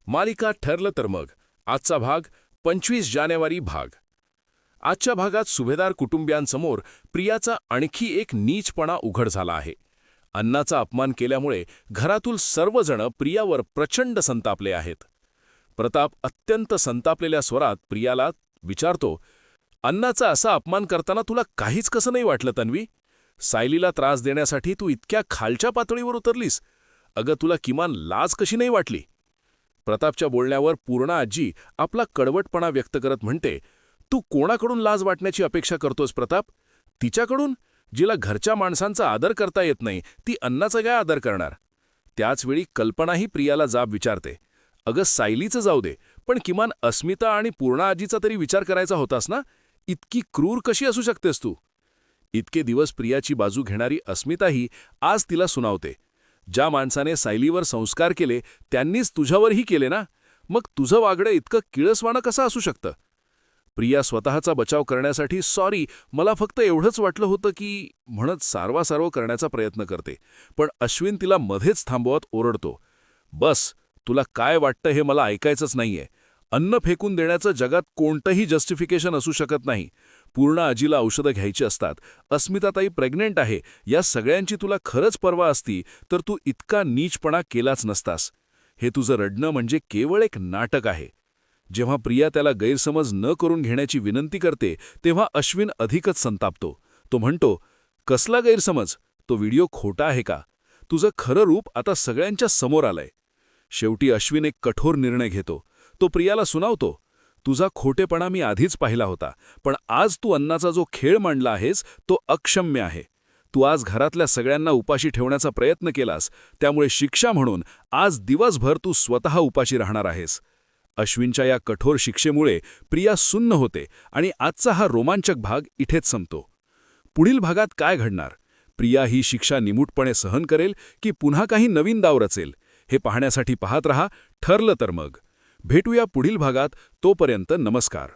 मालिका ठरलं तर मग आजचा भाग 25 जानेवारी भाग. आजच्या भागात सुभेदार कुटुंबियांसमोर प्रियाचा आणखी एक नीचपणा उघड झाला आहे. अन्नाचा अपमान केल्यामुळे घरातील सर्वजण प्रियावर प्रचंड संतापले आहेत. प्रताप अत्यंत संतापलेल्या स्वरात प्रियाला विचारतो, अन्नाचा असा अपमान करताना तुला काहीच कसं नाही वाटलं तन्वी? सायलीला त्रास देण्यासाठी तू इतक्या खालच्या पातळीवर उतरलीस? अगं तुला किमान लाज कशी नाही वाटली? प्रतापच्या बोलण्यावर पूर्णा आजी आपला कडवटपणा व्यक्त करत म्हणते, तू कोणाकडून लाज वाटण्याची अपेक्षा करतोस प्रताप? तिच्याकडून, जिला घरच्या माणसांचा आदर करता येत नाही, ती अन्नाचा काय आदर करणार? त्याचवेळी कल्पनाही प्रियाला जाब विचारते, अगं सायलीचं जाऊ दे, पण किमान अस्मिता आणि पूर्णा आजीचा तरी विचार करायचा होतास ना? इतकी क्रूर कशी असू शकतेस तू? इतके दिवस प्रियाची बाजू घेणारी अस्मिताही आज तिला सुनावते, ज्या माणसाने सायलीवर संस्कार केले त्यांनीच तुझ्यावरही केले ना, मग तुझं वागणं इतकं किळसवाणं कसं असू शकतं? प्रिया स्वतःचा बचाव करण्यासाठी सॉरी, मला फक्त एवढंच वाटलं होतं की म्हणत सारवासारव करण्याचा प्रयत्न करते, पण अश्विन तिला मध्येच थांबवत ओरडतो, बस, तुला काय वाटतं हे मला ऐकायचंच नाहीये. अन्न फेकून देण्याचं जगात कोणतंही जस्टिफिकेशन असू शकत नाही. पूर्ण आजीला औषधं घ्यायची असतात, अस्मिताताई प्रेग्नेंट आहे, या सगळ्यांची तुला खरंच पर्वा असती तर तू इतका नीचपणा केलाच नसतास. हे तुझं रडणं म्हणजे केवळ एक नाटक आहे. जेव्हा प्रिया त्याला गैरसमज न करून घेण्याची विनंती करते तेव्हा अश्विन अधिकच संतापतो. तो म्हणतो, कसला गैरसमज? तो व्हिडिओ खोटा आहे का? तुझं खरं रूप आता सगळ्यांच्या समोर आलंय. शेवटी अश्विन एक कठोर निर्णय घेतो. तो प्रियाला सुनावतो, तुझा खोटेपणा मी आधीच पाहिला होता, पण आज तू अन्नाचा जो खेळ मांडला आहेस तो अक्षम्य आहे. तू आज घरातल्या सगळ्यांना उपाशी ठेवण्याचा प्रयत्न केलास, त्यामुळे शिक्षा म्हणून आज दिवसभर तू स्वतः उपाशी राहणार आहेस. अश्विनच्या या कठोर शिक्षेमुळे प्रिया सुन्न होते आणि आजचा हा रोमांचक भाग इथेच संपतो. पुढील भागात काय घडणार? प्रिया ही शिक्षा निमूटपणे सहन करेल की पुन्हा काही नवीन डाव रचेल? हे पाहण्यासाठी पाहत रहा ठरलं तर मग. भेटूया पुढील भागात. तोपर्यंत नमस्कार.